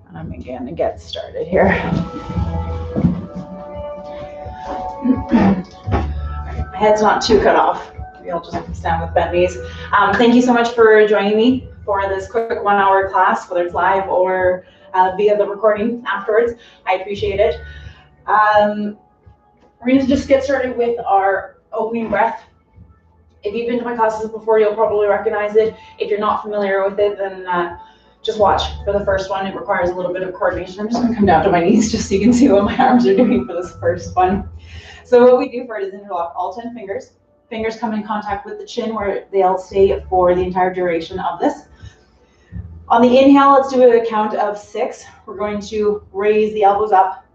And I'm going to get started here. My head's not too cut off. Maybe I'll just stand with bent knees. Thank you so much for joining me for this quick 1 hour class, whether it's live or via the recording afterwards. I appreciate it. We're going to just get started with our opening breath. If you've been to my classes before, you'll probably recognize it. If you're not familiar with it, then just watch for the first one. It requires a little bit of coordination. I'm just going to come down to my knees just so you can see what my arms are doing for this first one. So what we do for it is interlock all 10 fingers. Fingers come in contact with the chin where they'll stay for the entire duration of this. On the inhale, let's do a count of 6. We're going to raise the elbows up.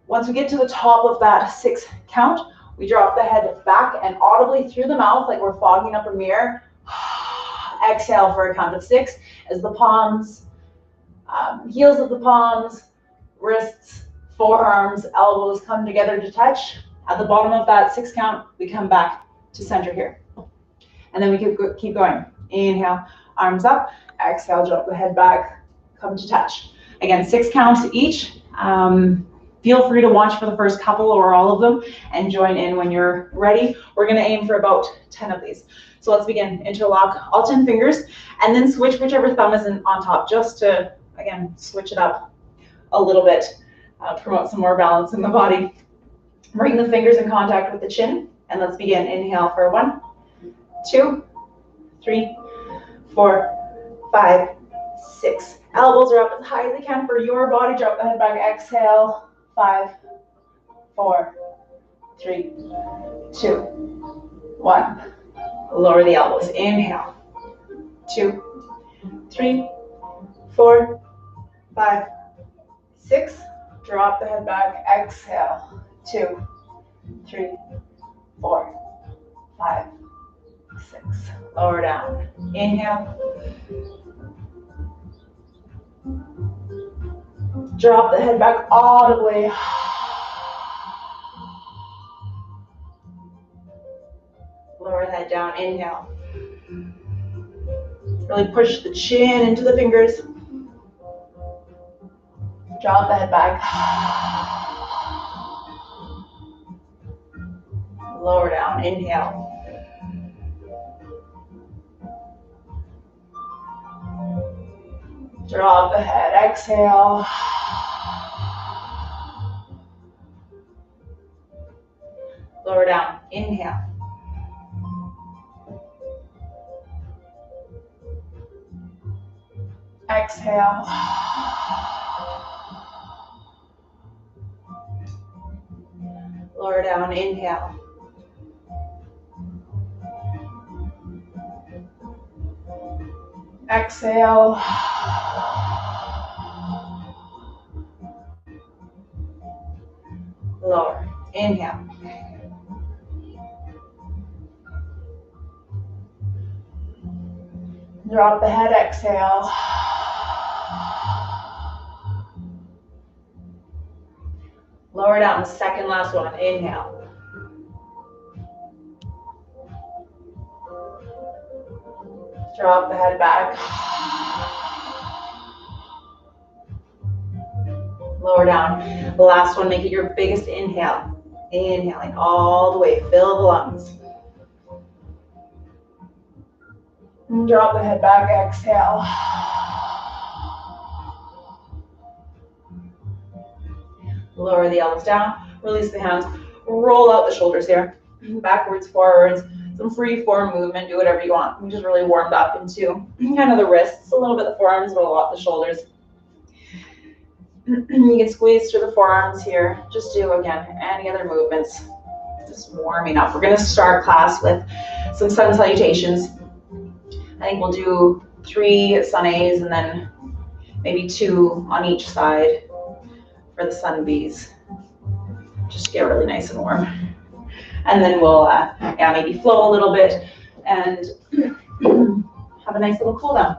Once we get to the top of that 6 count, we drop the head back and audibly through the mouth like we're fogging up a mirror. Exhale for a count of 6 as the palms, heels of the palms, wrists, forearms, elbows come together to touch. At the bottom of that 6 count, we come back to center here. And then we keep going. Inhale, arms up. Exhale, drop the head back, come to touch. Again, 6 counts each. Feel free to watch for the first couple or all of them and join in when you're ready. We're going to aim for about 10 of these. So let's begin. Interlock all 10 fingers and then switch whichever thumb is on top just to, again, switch it up a little bit, promote some more balance in the body. Bring the fingers in contact with the chin and let's begin. Inhale for 1, 2, 3, 4, 5, 6. Elbows are up as high as they can for your body. Drop the head back. Exhale. 5, 4, 3, 2, 1. Lower the elbows. Inhale. 2, 3, 4, 5, 6. Drop the head back. Exhale. 2, 3, 4, 5, 6. Lower down. Inhale. Drop the head back audibly. Lower that down. Inhale. Really push the chin into the fingers. Drop the head back. Lower down. Inhale. Drop the head. Exhale. Lower down. Inhale. Exhale. Lower down. Inhale. Exhale. Lower. Inhale. Drop the head. Exhale. Lower down. Second last one. Inhale. Drop the head back. Lower down. The last one, make it your biggest inhale. Inhaling all the way, fill the lungs. And drop the head back, exhale. Lower the elbows down, release the hands, roll out the shoulders here. Backwards, forwards, some free form movement, do whatever you want. We just really warmed up into kind of the wrists, a little bit the forearms, but a lot the shoulders. You can squeeze through the forearms here. Just do, again, any other movements. Just warming up. We're going to start class with some sun salutations. I think we'll do 3 sun A's and then maybe 2 on each side for the sun B's. Just get really nice and warm. And then we'll maybe flow a little bit and have a nice little cool down.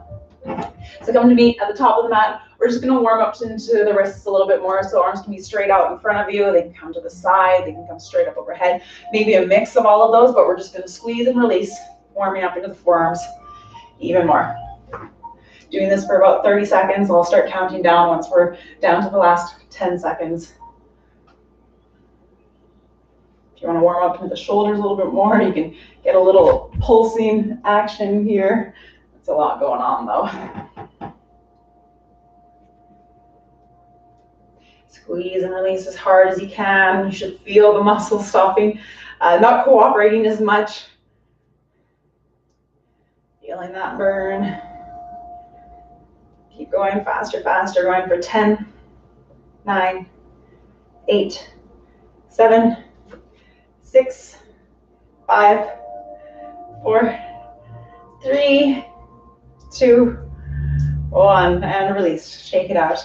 So come to me at the top of the mat. We're just going to warm up into the wrists a little bit more, so arms can be straight out in front of you. They can come to the side. They can come straight up overhead. Maybe a mix of all of those, but we're just going to squeeze and release, warming up into the forearms even more. Doing this for about 30 seconds. I'll start counting down once we're down to the last 10 seconds. If you want to warm up to the shoulders a little bit more, you can get a little pulsing action here. It's a lot going on though. Squeeze and release as hard as you can. You should feel the muscles stopping, not cooperating as much. Feeling that burn. Keep going faster, faster. Going for 10, 9, 8, 7, 6, 5, 4, 3, 2, 1, and release. Shake it out.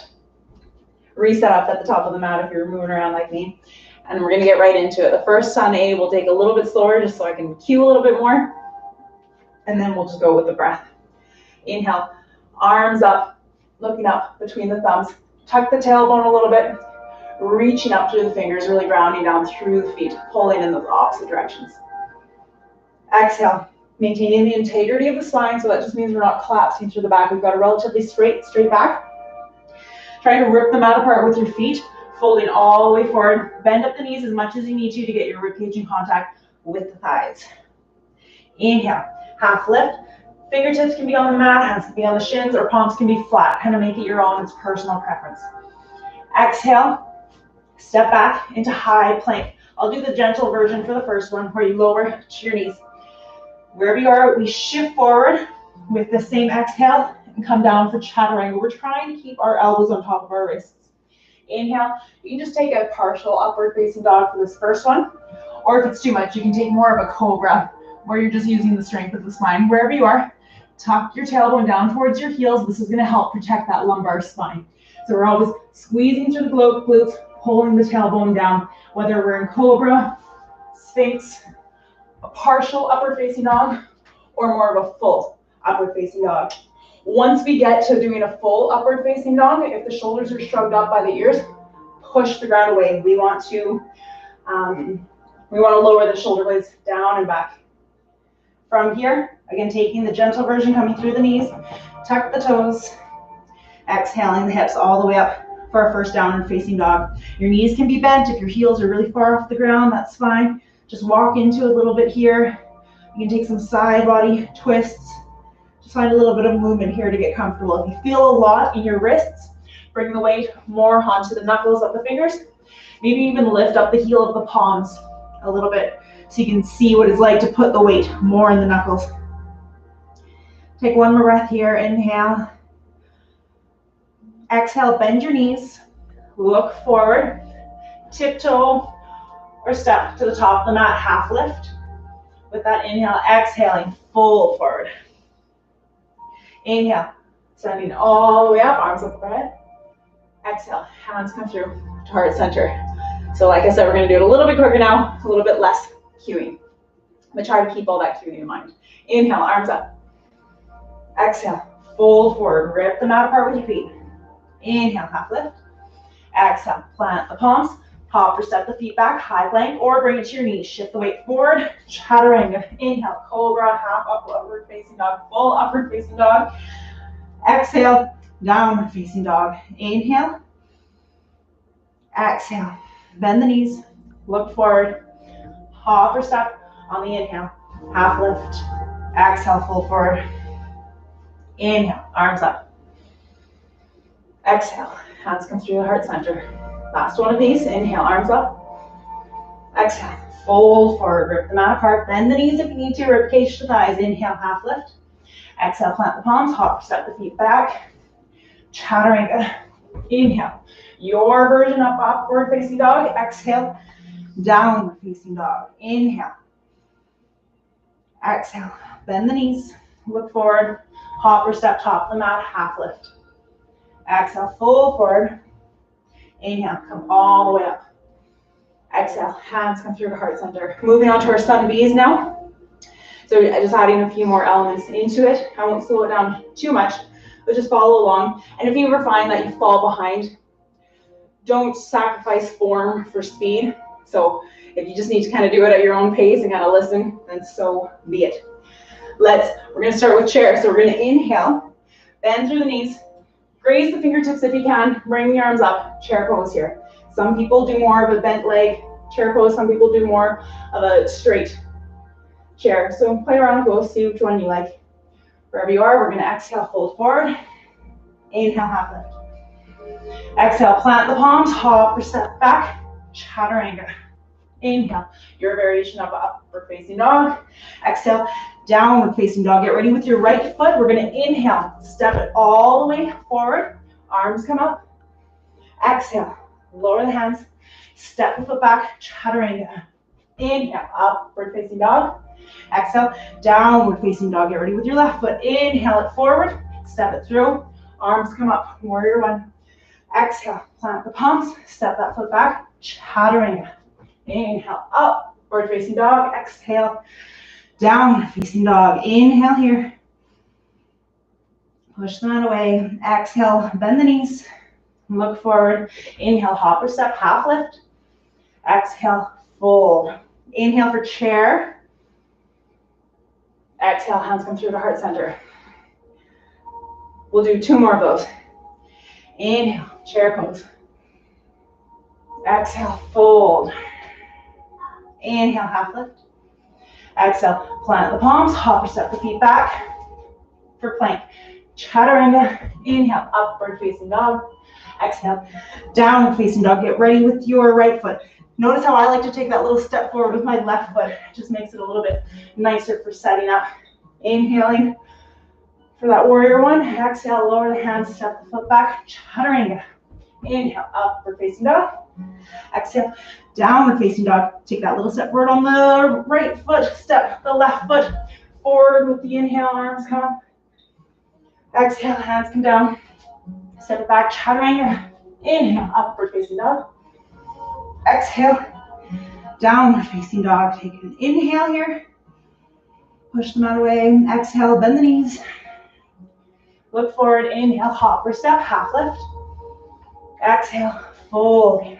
Reset up at the top of the mat if you're moving around like me. And we're gonna get right into it. The first on A will take a little bit slower just so I can cue a little bit more. And then we'll just go with the breath. Inhale, arms up, looking up between the thumbs. Tuck the tailbone a little bit, reaching up through the fingers, really grounding down through the feet, pulling in the opposite directions. Exhale, maintaining the integrity of the spine, so that just means we're not collapsing through the back. We've got a relatively straight back. Try to rip the mat apart with your feet, folding all the way forward. Bend up the knees as much as you need to get your ribcage in contact with the thighs. Inhale, half lift. Fingertips can be on the mat, hands can be on the shins, or palms can be flat. Kind of make it your own, it's personal preference. Exhale, step back into high plank. I'll do the gentle version for the first one, where you lower to your knees. Wherever you are, we shift forward with the same exhale and come down for chaturanga. We're trying to keep our elbows on top of our wrists. Inhale, you can just take a partial upward facing dog for this first one, or if it's too much, you can take more of a cobra, where you're just using the strength of the spine. Wherever you are, tuck your tailbone down towards your heels. This is going to help protect that lumbar spine. So we're always squeezing through the glutes, pulling the tailbone down, whether we're in cobra, sphinx, a partial upward facing dog, or more of a full upward facing dog. Once we get to doing a full upward facing dog, if the shoulders are shrugged up by the ears, push the ground away. We want to lower the shoulder blades down and back. From here, again, taking the gentle version, coming through the knees, tuck the toes, exhaling the hips all the way up for our first downward facing dog. Your knees can be bent. If your heels are really far off the ground, that's fine. Just walk into a little bit here. You can take some side body twists. Just find a little bit of movement here to get comfortable. If you feel a lot in your wrists, bring the weight more onto the knuckles of the fingers. Maybe even lift up the heel of the palms a little bit, so you can see what it's like to put the weight more in the knuckles. Take one more breath here. Inhale. Exhale, bend your knees. Look forward. Tiptoe or step to the top of the mat, half lift. With that inhale, exhaling, full forward. Inhale, sending all the way up, arms up overhead. Exhale, hands come through to heart center. So like I said, we're going to do it a little bit quicker now, a little bit less cueing. But try to keep all that cueing in mind. Inhale, arms up. Exhale, fold forward. Rip the mat apart with your feet. Inhale, half lift. Exhale, plant the palms. Hop or step the feet back, high plank, or bring it to your knees. Shift the weight forward. Chaturanga. Inhale, cobra, half upward facing dog, full upward facing dog. Exhale, downward facing dog. Inhale. Exhale. Bend the knees. Look forward. Hop or step on the inhale. Half lift. Exhale, full forward. Inhale, arms up. Exhale, hands come through the heart center. Last one of these. Inhale, arms up. Exhale, fold forward. Rip the mat apart. Bend the knees if you need to. Ribcage to thighs. Inhale, half lift. Exhale, plant the palms. Hop or step the feet back. Chaturanga. Inhale. Your version of upward facing dog. Exhale, downward facing dog. Inhale. Exhale. Bend the knees. Look forward. Hop or step top of the mat. Half lift. Exhale, full forward. Inhale, come all the way up. Exhale, hands come through the heart center. Moving on to our sun Bs now. So just adding a few more elements into it. I won't slow it down too much, but just follow along. And if you ever find that you fall behind, don't sacrifice form for speed. So if you just need to kind of do it at your own pace and kind of listen, then so be it. We're going to start with chair. So we're going to inhale, Bend through the knees. Raise the fingertips if you can. Bring the arms up. Chair pose here. Some people do more of a bent leg chair pose. Some people do more of a straight chair. So play around, go see which one you like. Wherever you are, we're going to exhale, fold forward. Inhale, half lift. Exhale, plant the palms, hop or step back, chaturanga. Inhale, your variation of upward facing dog. Exhale, downward facing dog. Get ready with your right foot. We're going to inhale, step it all the way forward. Arms come up. Exhale, lower the hands, step the foot back, chaturanga. Inhale, upward facing dog. Exhale, downward facing dog. Get ready with your left foot. Inhale it forward, step it through. Arms come up, warrior one. Exhale, plant the palms, step that foot back, chaturanga. Inhale, upward facing dog. Exhale, downward facing dog. Inhale here. Push the mat away. Exhale, bend the knees. Look forward. Inhale, hop or step, half lift. Exhale, fold. Inhale for chair. Exhale, hands come through the heart center. We'll do 2 more of those. Inhale, chair pose. Exhale, fold. Inhale, half lift. Exhale, plant the palms, hop or step the feet back for plank. Chaturanga. Inhale, upward facing dog. Exhale, downward facing dog. Get ready with your right foot. Notice how I like to take that little step forward with my left foot. It just makes it a little bit nicer for setting up. Inhaling for that warrior one. Exhale, lower the hands, step the foot back. Chaturanga. Inhale, upward facing dog. Exhale, downward facing dog. Take that little step forward on the right foot. Step the left foot forward with the inhale. Arms come up. Exhale, hands come down. Step it back, chaturanga. Inhale, upward facing dog. Exhale, downward facing dog. Take an inhale here. Push the mat away. Exhale, bend the knees. Look forward. Inhale, hop or step, half lift. Exhale, fold.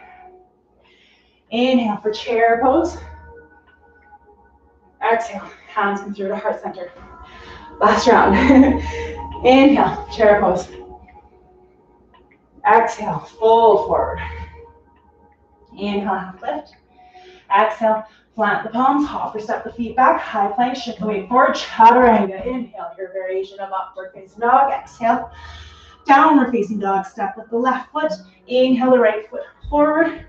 Inhale for chair pose. Exhale, hands come through to heart center. Last round. Inhale, chair pose. Exhale, fold forward. Inhale, half lift. Exhale, plant the palms, hop or step the feet back, high plank, shift the weight forward, chaturanga. Inhale, your variation of upward facing dog. Exhale, downward facing dog. Step with the left foot. Inhale, the right foot forward.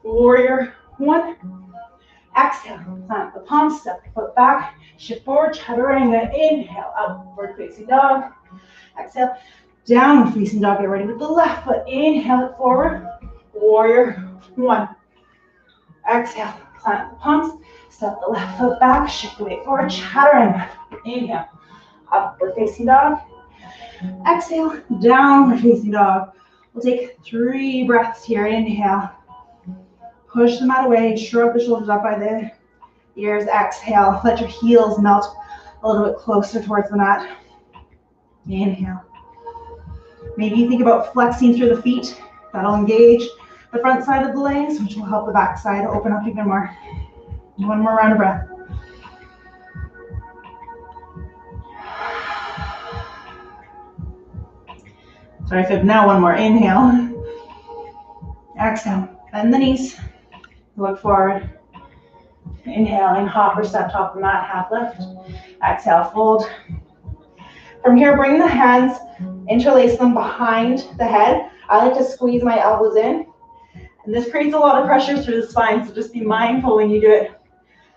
Warrior one. Exhale, plant the palms, step the foot back, shift forward, chaturanga. Inhale, upward facing dog. Exhale, downward facing dog. Get ready with the left foot. Inhale it forward. Warrior one. Exhale, plant the palms, step the left foot back, shift the weight forward, chaturanga. Inhale, upward facing dog. Exhale, downward facing dog. We'll take 3 breaths here. Inhale. Push the mat away, shrug the shoulders up by the ears. Exhale, let your heels melt a little bit closer towards the mat. Inhale. Maybe you think about flexing through the feet. That'll engage the front side of the legs, which will help the back side open up even more. 1 more round of breath. Sorry, Fib. Now 1 more. Inhale. Exhale. Bend the knees. Look forward. Inhaling, hop or step top of the mat, half lift. Exhale, fold. From here, bring the hands, interlace them behind the head. I like to squeeze my elbows in. And this creates a lot of pressure through the spine, so just be mindful when you do it.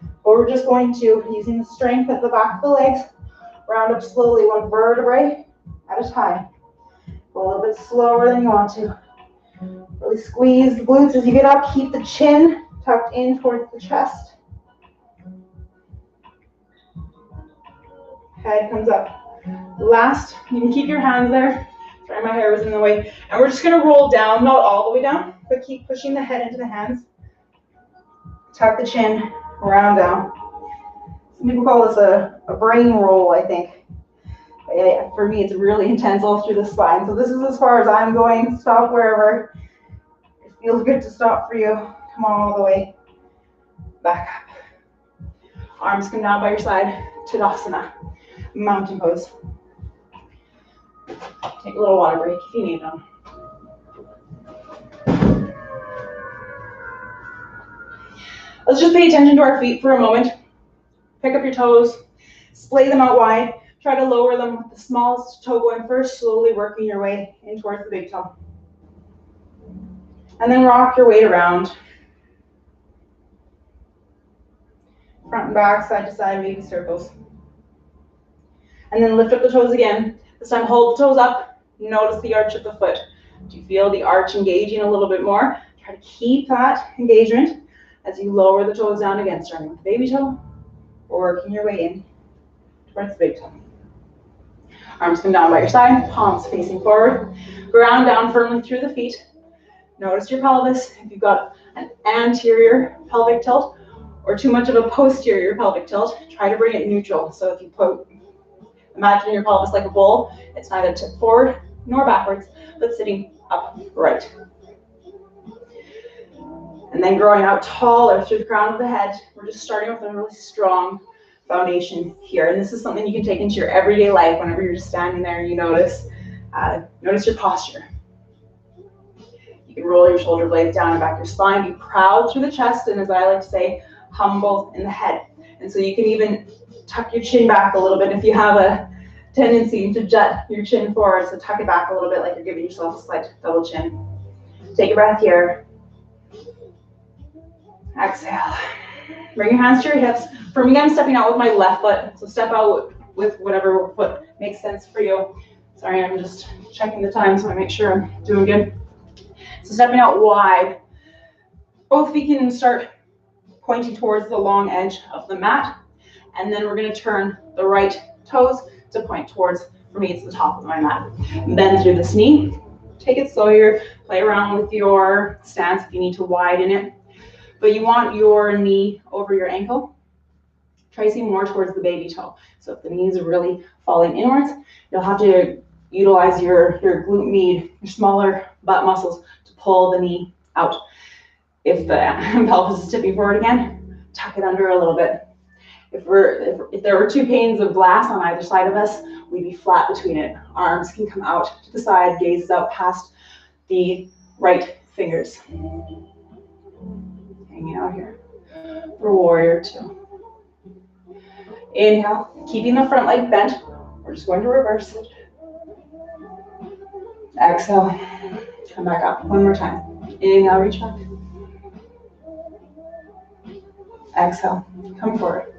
But we're just going to, using the strength at the back of the legs, round up slowly, 1 vertebrae at a time. Go a little bit slower than you want to. Really squeeze the glutes as you get up. Keep the chin tucked in towards the chest. Head comes up. Last, you can keep your hands there. Sorry, my hair was in the way. And we're just going to roll down, not all the way down, but keep pushing the head into the hands. Tuck the chin, round down. Some people call this a brain roll, I think. But yeah, for me, it's really intense all through the spine. So this is as far as I'm going. Stop wherever it feels good to stop for you. Come on all the way back up. Arms come down by your side. Tadasana, mountain pose. Take a little water break if you need them. Let's just pay attention to our feet for a moment. Pick up your toes, splay them out wide. Try to lower them with the smallest toe going first, slowly working your way in towards the big toe. And then rock your weight around. Front and back, side to side, maybe circles. And then lift up the toes again. This time hold the toes up. Notice the arch of the foot. Do you feel the arch engaging a little bit more? Try to keep that engagement as you lower the toes down again, starting with the baby toe, working your way in towards the big toe. Arms come down by your side, palms facing forward. Ground down firmly through the feet. Notice your pelvis. If you've got an anterior pelvic tilt or too much of a posterior pelvic tilt, try to bring it neutral. So if you imagine your pelvis like a bowl, it's neither tipped forward nor backwards, but sitting upright. And then growing out taller through the crown of the head. We're just starting with a really strong foundation here. And this is something you can take into your everyday life whenever you're just standing there and you notice your posture. You can roll your shoulder blades down and back your spine. Be proud through the chest, and as I like to say, humble in the head. And so you can even tuck your chin back a little bit if you have a tendency to jut your chin forward. So tuck it back a little bit like you're giving yourself a slight double chin. Take a breath here. Exhale. Bring your hands to your hips. For me, I'm stepping out with my left foot. So step out with whatever foot makes sense for you. Sorry, I'm just checking the time so I make sure I'm doing good. So stepping out wide. Both feet can start pointing towards the long edge of the mat. And then we're going to turn the right toes to point towards, for me, it's the top of my mat. Bend through this knee. Take it slow here. Play around with your stance if you need to widen it. But you want your knee over your ankle, tracing more towards the baby toe. So if the knees are really falling inwards, you'll have to utilize your glute med, your smaller butt muscles, to pull the knee out. If the pelvis is tipping forward again, tuck it under a little bit. If there were two panes of glass on either side of us, we'd be flat between it. Arms can come out to the side, gaze out past the right fingers. Hanging out here for warrior two. Inhale, keeping the front leg bent. We're just going to reverse it. Exhale, come back up one more time. Inhale, reach back. Exhale, come forward.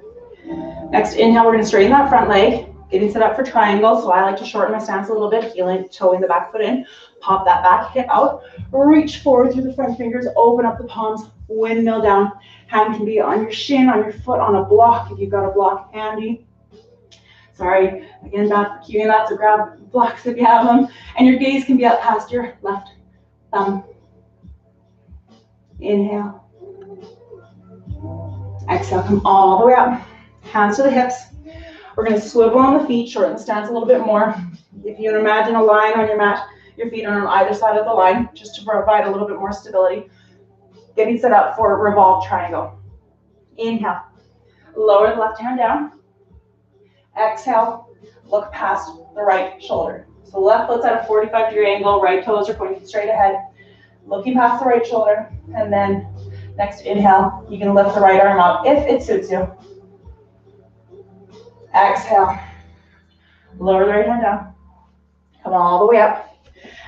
Next inhale, we're going to straighten that front leg, getting set up for triangle. So I like to shorten my stance a little bit, heeling, toeing the back foot in, pop that back hip out, reach forward through the front fingers, open up the palms, windmill down. Hand can be on your shin, on your foot, on a block if you've got a block handy. Sorry, again, bad for cueing that, so grab blocks if you have them. And your gaze can be up past your left thumb. Inhale. Exhale, come all the way up. Hands to the hips. We're going to swivel on the feet, shorten the stance a little bit more. If you imagine a line on your mat, your feet are on either side of the line, just to provide a little bit more stability. Getting set up for revolved triangle. Inhale. Lower the left hand down. Exhale. Look past the right shoulder. So left foot's at a 45-degree angle. Right toes are pointing straight ahead. Looking past the right shoulder. And then next inhale, you can lift the right arm up if it suits you. Exhale. Lower the right hand down. Come all the way up.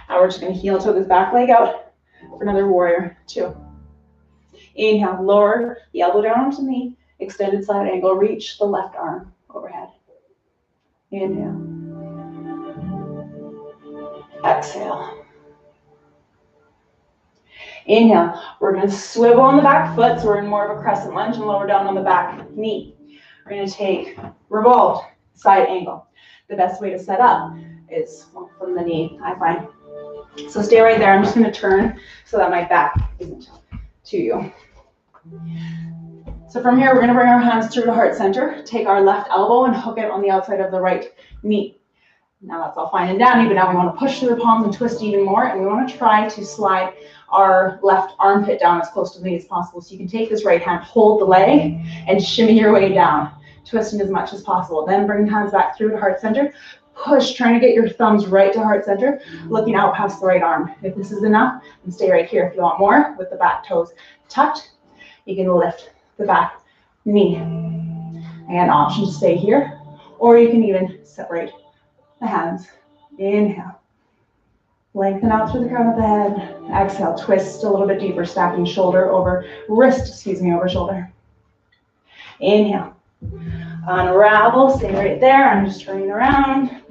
Now we're just going to heel toe this back leg out for another warrior two. Inhale, lower the elbow down onto the knee, extended side angle, reach the left arm overhead. Inhale. Exhale. Inhale, we're going to swivel on the back foot, so we're in more of a crescent lunge and lower down on the back knee. We're going to take revolved side angle. The best way to set up is from the knee, I find. So stay right there. I'm just going to turn so that my back isn't to you. So from here, we're going to bring our hands through the heart center, take our left elbow and hook it on the outside of the right knee. Now that's all fine and dandy, but now we want to push through the palms and twist even more, and we want to try to slide our left armpit down as close to the knee as possible. So you can take this right hand, hold the leg, and shimmy your way down, twisting as much as possible. Then bring the hands back through the heart center, push, trying to get your thumbs right to heart center, looking out past the right arm. If this is enough, then stay right here. If you want more, with the back toes tucked, you can lift the back knee. Again, option to stay here, or you can even separate the hands. Inhale. Lengthen out through the crown of the head. Exhale, twist a little bit deeper, stacking shoulder over wrist, over shoulder. Inhale. Unravel, stay right there. I'm just turning around.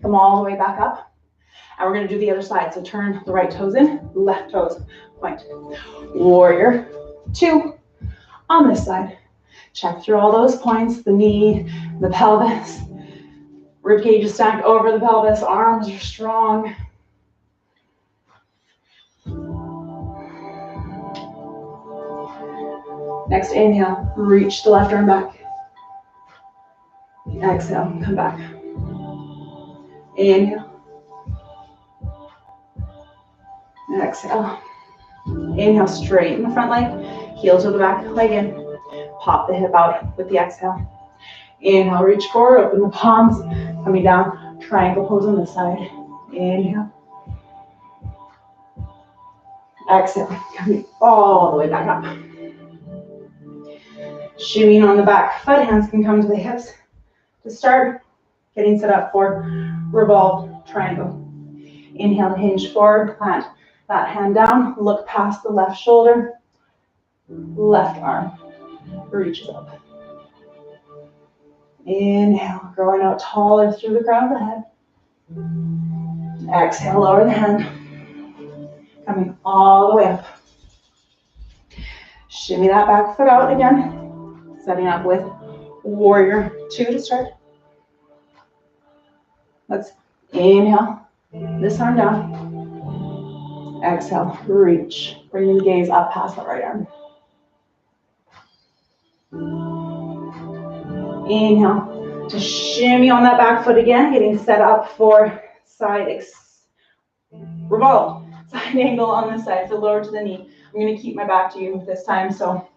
Come all the way back up. And we're going to do the other side. So turn the right toes in, left toes point. Warrior 2 on this side. Check through all those points, the knee, the pelvis. Rib cage is stacked over the pelvis. Arms are strong. Next inhale, reach the left arm back. Exhale, come back. Inhale. Exhale. Inhale, straighten the front leg. Heel to the back leg in. Pop the hip out with the exhale. Inhale, reach forward, open the palms. Coming down, triangle pose on this side. Inhale. Exhale, coming all the way back up. Shimmying on the back foot, hands can come to the hips. To start, getting set up for revolved triangle. Inhale to hinge forward, plant that hand down, look past the left shoulder, left arm reaches up. Inhale, growing out taller through the crown of the head. Exhale, lower the hand, coming all the way up. Shimmy that back foot out again, setting up with warrior 2 to start. Let's inhale, this arm down. Exhale, reach, bringing the gaze up past the right arm. Inhale to shimmy on that back foot again, getting set up for side revolve, side angle on this side, so lower to the knee. I'm going to keep my back to you this time, so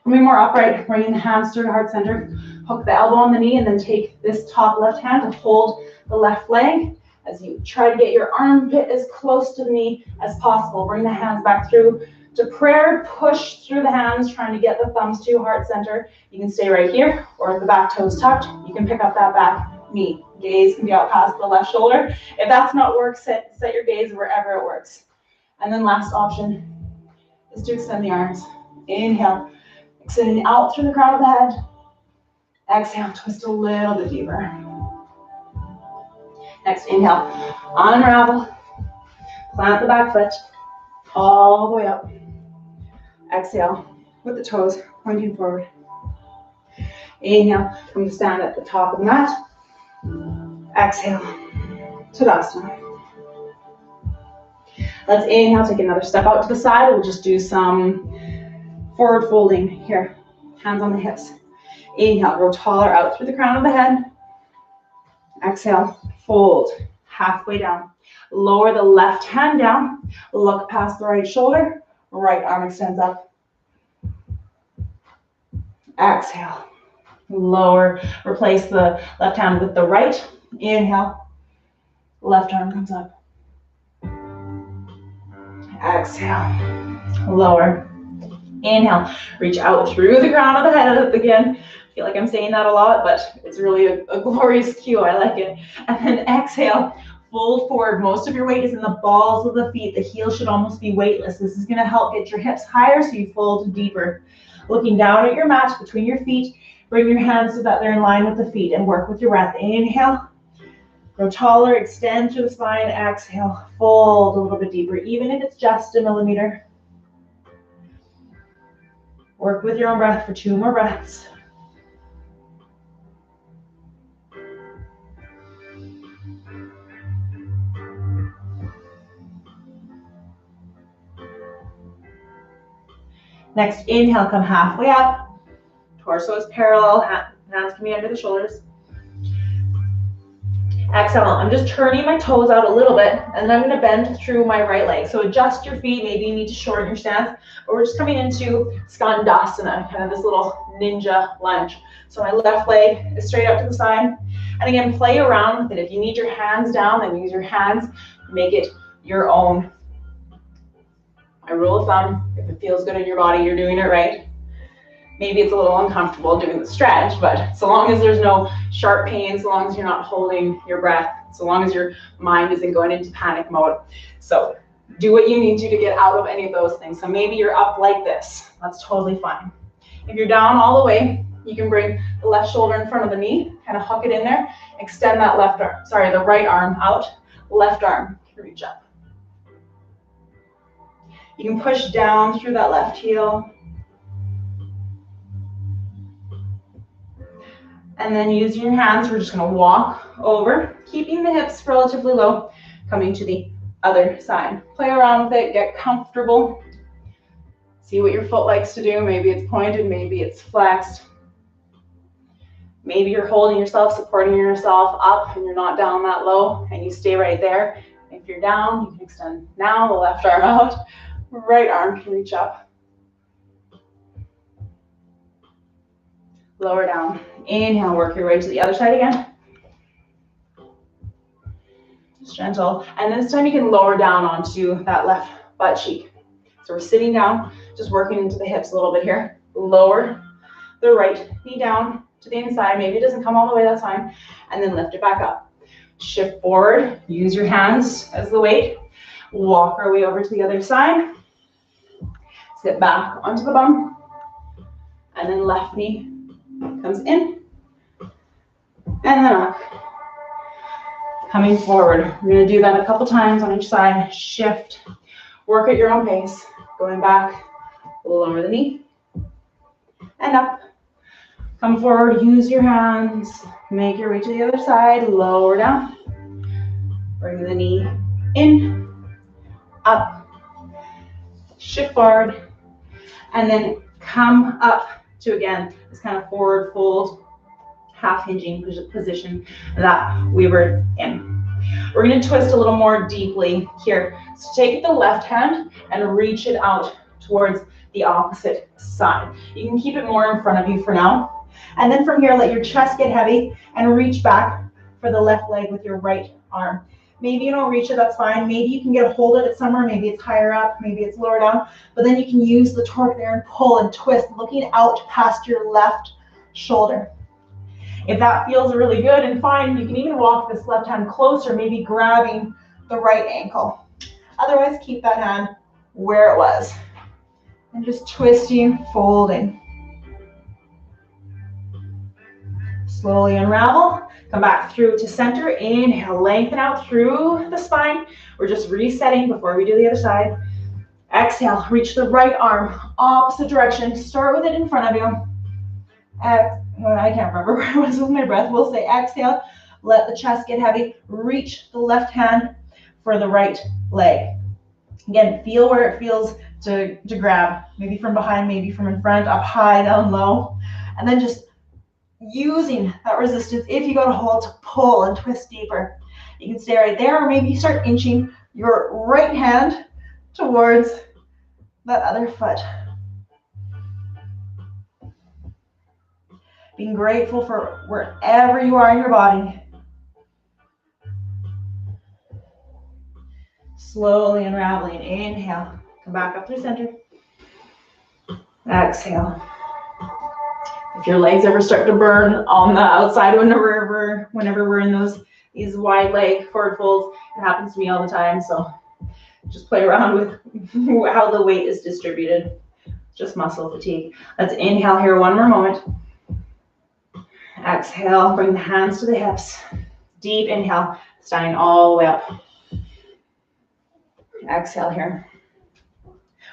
coming more upright, bringing the hands through the heart center, hook the elbow on the knee, and then take this top left hand to hold the left leg as you try to get your armpit as close to the knee as possible. Bring the hands back through to prayer, push through the hands, trying to get the thumbs to heart center. You can stay right here, or if the back toes tucked, you can pick up that back knee. Gaze can be out past the left shoulder. If that's not work, set your gaze wherever it works. And then last option is to extend the arms. Inhale, extending out through the crown of the head. Exhale, twist a little bit deeper. Next, inhale, unravel, plant the back foot all the way up. Exhale, with the toes pointing forward. Inhale, come to stand at the top of the mat. Exhale, Tadasana. Let's inhale, take another step out to the side. We'll just do some forward folding here. Hands on the hips. Inhale, grow taller out through the crown of the head. Exhale, fold halfway down. Lower the left hand down. Look past the right shoulder. Right arm extends up. Exhale. Lower, replace the left hand with the right. Inhale. Left arm comes up. Exhale. Lower. Inhale. Reach out through the crown of the head again. I feel like I'm saying that a lot, but it's really a glorious cue. I like it. And then exhale. Fold forward. Most of your weight is in the balls of the feet. The heel should almost be weightless. This is going to help get your hips higher so you fold deeper. Looking down at your mat between your feet. Bring your hands so that they're in line with the feet and work with your breath. Inhale. Grow taller. Extend through the spine. Exhale. Fold a little bit deeper, even if it's just a millimeter. Work with your own breath for 2 more breaths. Next, inhale, come halfway up. Torso is parallel, hands can be under the shoulders. Exhale, I'm just turning my toes out a little bit, and then I'm gonna bend through my right leg. So adjust your feet, maybe you need to shorten your stance, but we're just coming into Skandasana, kind of this little ninja lunge. So my left leg is straight up to the side. And again, play around with it. If you need your hands down, then use your hands, make it your own. My rule of thumb, if it feels good in your body, you're doing it right. Maybe it's a little uncomfortable doing the stretch, but so long as there's no sharp pain, so long as you're not holding your breath, so long as your mind isn't going into panic mode. So do what you need to get out of any of those things. So maybe you're up like this. That's totally fine. If you're down all the way, you can bring the left shoulder in front of the knee, kind of hook it in there, extend that the right arm out, left arm can reach up. You can push down through that left heel. And then using your hands, we're just gonna walk over, keeping the hips relatively low, coming to the other side. Play around with it, get comfortable. See what your foot likes to do. Maybe it's pointed, maybe it's flexed. Maybe you're holding yourself, supporting yourself up, and you're not down that low, and you stay right there. If you're down, you can extend now, the left arm out, right arm can reach up. Lower down. Inhale, work your way to the other side again. Just gentle. And this time you can lower down onto that left butt cheek. So we're sitting down, just working into the hips a little bit here. Lower the right knee down to the inside. Maybe it doesn't come all the way, that's fine. And then lift it back up. Shift forward, use your hands as the weight. Walk our way over to the other side. Sit back onto the bum. And then left knee comes in. And then up. Coming forward. We're going to do that a couple times on each side. Shift. Work at your own pace. Going back. Lower the knee. And up. Come forward. Use your hands. Make your way to the other side. Lower down. Bring the knee in. Up. Shift forward. And then come up to, again, this kind of forward fold, half hinging position that we were in. We're going to twist a little more deeply here. So take the left hand and reach it out towards the opposite side. You can keep it more in front of you for now. And then from here, let your chest get heavy and reach back for the left leg with your right arm. Maybe you don't reach it, that's fine. Maybe you can get a hold of it somewhere. Maybe it's higher up, maybe it's lower down. But then you can use the torque there and pull and twist, looking out past your left shoulder. If that feels really good and fine, you can even walk this left hand closer, maybe grabbing the right ankle. Otherwise, keep that hand where it was. And just twisting, folding. Slowly unravel. Come back through to center. Inhale, lengthen out through the spine. We're just resetting before we do the other side. Exhale, reach the right arm, opposite direction. Start with it in front of you. I can't remember where I was with my breath. We'll say exhale, let the chest get heavy. Reach the left hand for the right leg. Again, feel where it feels to grab. Maybe from behind, maybe from in front, up high, down low. And then just using that resistance, if you go to hold, to pull and twist deeper. You can stay right there, or maybe you start inching your right hand towards that other foot. Being grateful for wherever you are in your body. Slowly unraveling. Inhale. Come back up through center. Exhale. If your legs ever start to burn on the outside whenever we're in these wide leg forward folds, it happens to me all the time. So just play around with how the weight is distributed. Just muscle fatigue. Let's inhale here one more moment. Exhale, bring the hands to the hips. Deep inhale, standing all the way up. Exhale here.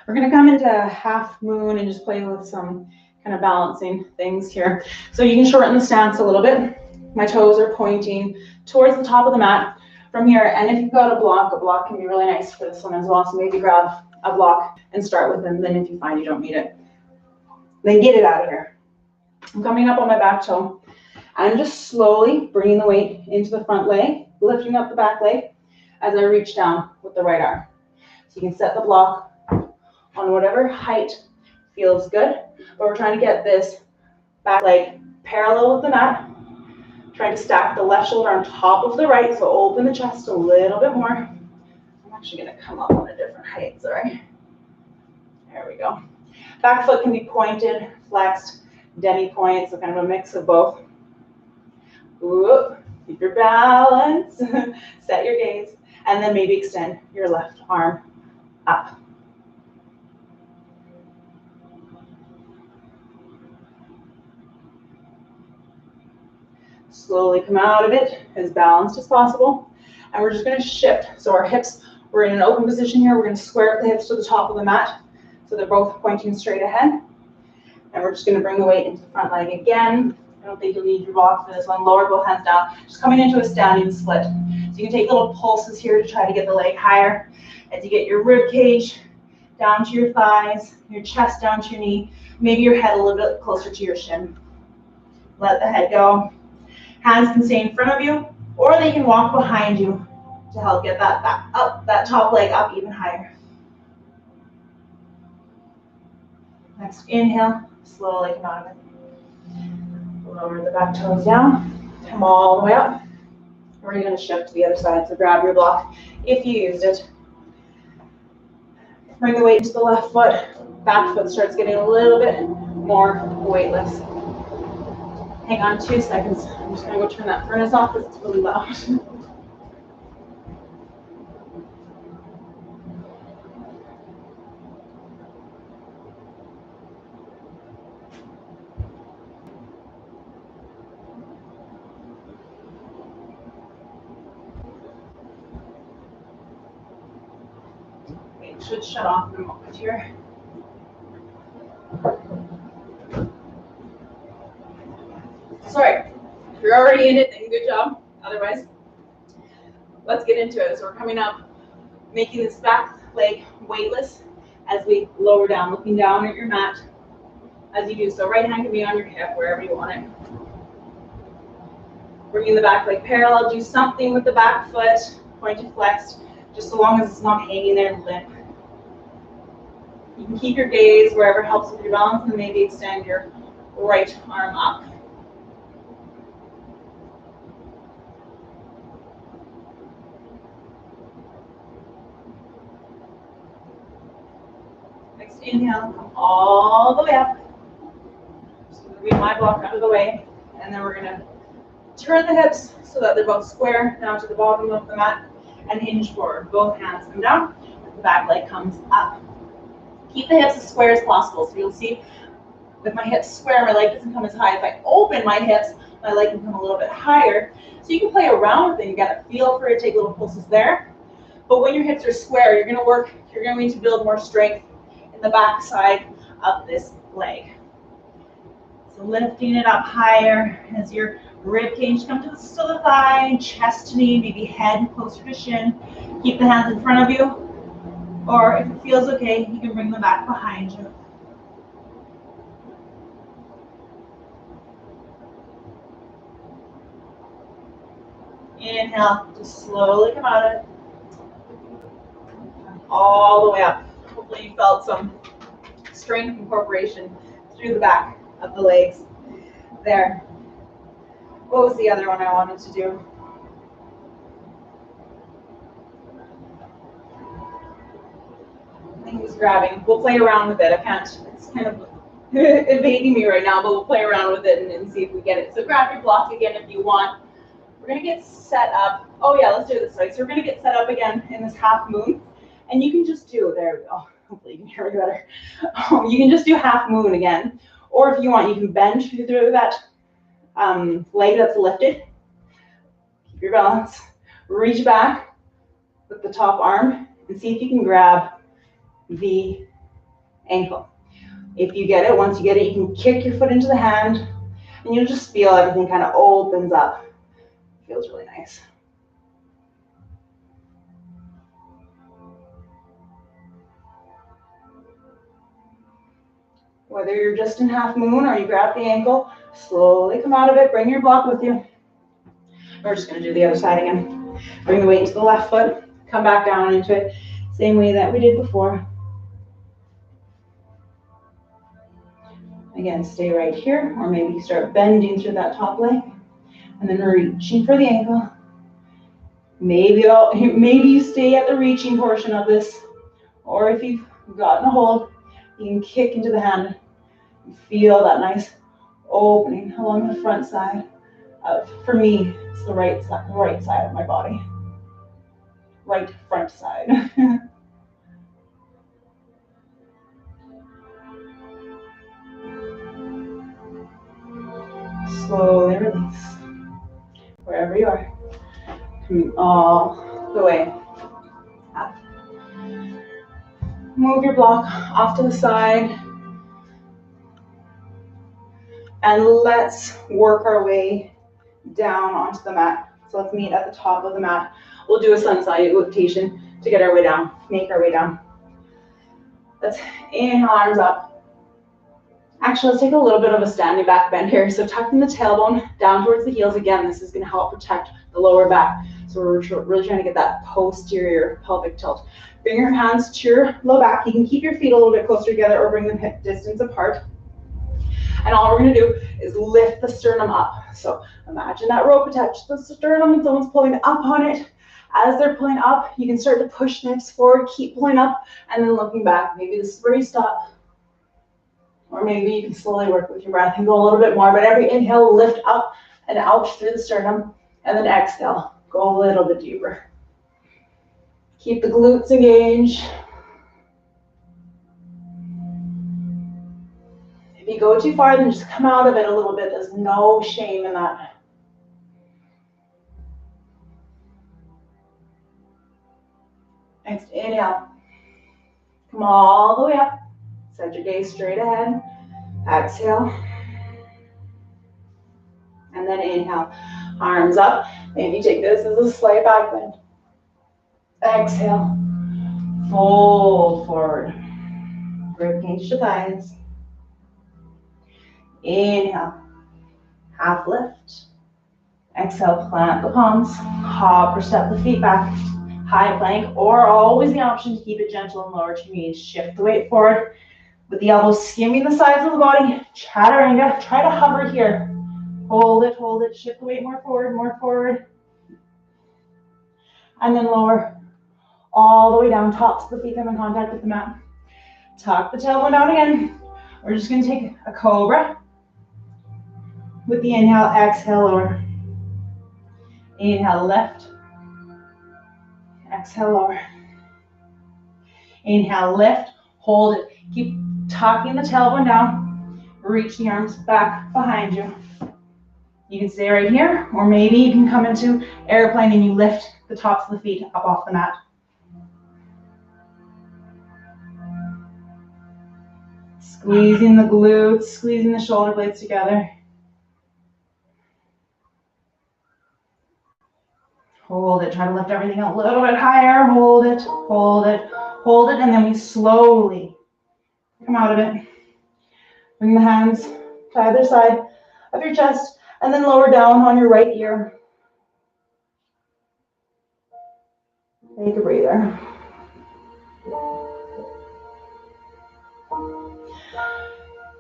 We're going to come into half moon and just play with some kind of balancing things here. So you can shorten the stance a little bit. My toes are pointing towards the top of the mat from here. And if you've got a block can be really nice for this one as well. So maybe grab a block and start with them. Then if you find you don't need it, then get it out of here. I'm coming up on my back toe. I'm just slowly bringing the weight into the front leg. lifting up the back leg as I reach down with the right arm. So you can set the block on whatever height feels good, but we're trying to get this back leg parallel with the mat. Trying to stack the left shoulder on top of the right, so open the chest a little bit more. I'm actually going to come up on a different height, sorry. There we go. Back foot can be pointed, flexed, demi-point, so kind of a mix of both. Ooh, keep your balance, set your gaze, and then maybe extend your left arm up. Slowly come out of it as balanced as possible. And we're just going to shift. So our hips, we're in an open position here. We're going to square up the hips to the top of the mat. So they're both pointing straight ahead. And we're just going to bring the weight into the front leg again. I don't think you'll need your block for this one. Lower both hands down. Just coming into a standing split. So you can take little pulses here to try to get the leg higher. As you get your rib cage down to your thighs, your chest down to your knee, maybe your head a little bit closer to your shin. Let the head go. Hands can stay in front of you, or they can walk behind you to help get that back up, that top leg up even higher. Next inhale, slowly come out of it. Lower the back toes down, come all the way up. We're going to shift to the other side, so grab your block if you used it. Bring the weight into the left foot. Back foot starts getting a little bit more weightless. Hang on 2 seconds. I'm just going to go turn that furnace off because it's really loud. It should shut off in a moment here. Sorry, if you're already in it, then good job. Otherwise, let's get into it. So we're coming up, making this back leg weightless as we lower down, looking down at your mat as you do so. Right hand can be on your hip, wherever you want it. Bringing the back leg parallel, do something with the back foot, pointed flexed, just so long as it's not hanging there limp. You can keep your gaze wherever helps with your balance, and maybe extend your right arm up. Next inhale, come all the way up. Just going to move my block out of the way, and then we're going to turn the hips so that they're both square down to the bottom of the mat and hinge forward. Both hands come down, the back leg comes up. Keep the hips as square as possible. So you'll see with my hips square, my leg doesn't come as high. If I open my hips, my leg can come a little bit higher. So you can play around with it. You got to feel for it, take little pulses there. But when your hips are square, you're going to build more strength in the back side of this leg. So lifting it up higher as your rib cage comes to the thigh, chest to knee, maybe head closer to shin. Keep the hands in front of you. Or if it feels okay, you can bring them back behind you. Inhale, just slowly come out of it. All the way up. Hopefully you felt some strength incorporation through the back of the legs there. What was the other one I wanted to do? I think it's grabbing. We'll play around with it. I can't, it's kind of evading me right now, but we'll play around with it and see if we get it. So grab your block again if you want. We're going to get set up. Oh yeah, let's do it this way. So we're going to get set up again in this half moon. And you can just do, there we go. Hopefully you can hear me better. You can just do half moon again. Or if you want, you can bend through that leg that's lifted. Keep your balance. Reach back with the top arm and see if you can grab the ankle. If you get it, once you get it, you can kick your foot into the hand and you'll just feel everything kind of opens up. It feels really nice. Whether you're just in half moon or you grab the ankle, slowly come out of it, bring your block with you. We're just going to do the other side again. Bring the weight into the left foot. Come back down into it. Same way that we did before. Again, stay right here, or maybe start bending through that top leg, and then reaching for the ankle. Maybe you stay at the reaching portion of this, or if you've gotten a hold, you can kick into the hand. You feel that nice opening along the front side of, for me, it's the right side of my body. Right front side. Slowly release. Wherever you are. Come all the way up. Move your block off to the side. And let's work our way down onto the mat. So let's meet at the top of the mat. We'll do a sun salutation to get our way down, make our way down. Let's inhale, arms up. Actually, let's take a little bit of a standing back bend here. So tucking the tailbone down towards the heels. Again, this is going to help protect the lower back. So we're really trying to get that posterior pelvic tilt. Bring your hands to your low back. You can keep your feet a little bit closer together or bring them hip distance apart. And all we're going to do is lift the sternum up. So imagine that rope attached to the sternum and someone's pulling up on it. As they're pulling up, you can start to push hips forward, keep pulling up, and then looking back. Maybe this is where you stop. Or maybe you can slowly work with your breath and go a little bit more. But every inhale, lift up and out through the sternum. And then exhale, go a little bit deeper. Keep the glutes engaged. If you go too far, then just come out of it a little bit. There's no shame in that. Next, inhale. Come all the way up. Set your gaze straight ahead. Exhale. And then inhale. Arms up. Maybe take this as a slight back bend. Exhale. Fold forward. Rib cage to thighs. Inhale. Half lift. Exhale, plant the palms. Hop or step the feet back. High plank, or always the option to keep it gentle and lower to your knees. Shift the weight forward with the elbows skimming the sides of the body. Chaturanga. Try to hover here. Hold it. Shift the weight more forward. And then lower all the way down. Tops of the feet come in contact with the mat. Tuck the tailbone down again. We're just going to take a cobra. With the inhale, exhale, lower. Inhale, lift. Exhale, lower. Inhale, lift. Hold it. Keep tucking the tailbone down. Reach the arms back behind you. You can stay right here, or maybe you can come into airplane and you lift the tops of the feet up off the mat. Squeezing the glutes, squeezing the shoulder blades together. Hold it. Try to lift everything a little bit higher. Hold it, and then we slowly come out of it. Bring the hands to either side of your chest, and then lower down on your right ear. Take a breather.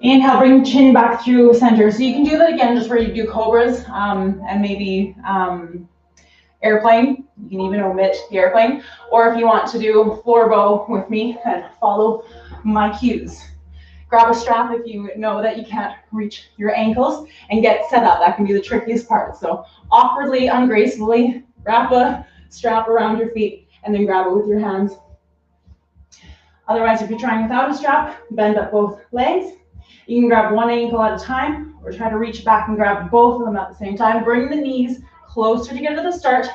Inhale, bring the chin back through center. So you can do that again, just where you do cobras, and maybe airplane. You can even omit the airplane. Or if you want to do floor bow with me and follow my cues. Grab a strap if you know that you can't reach your ankles and get set up. That can be the trickiest part. So awkwardly, ungracefully, wrap a strap around your feet and then grab it with your hands. Otherwise, if you're trying without a strap, bend up both legs. You can grab one ankle at a time or try to reach back and grab both of them at the same time. Bring the knees closer together to the start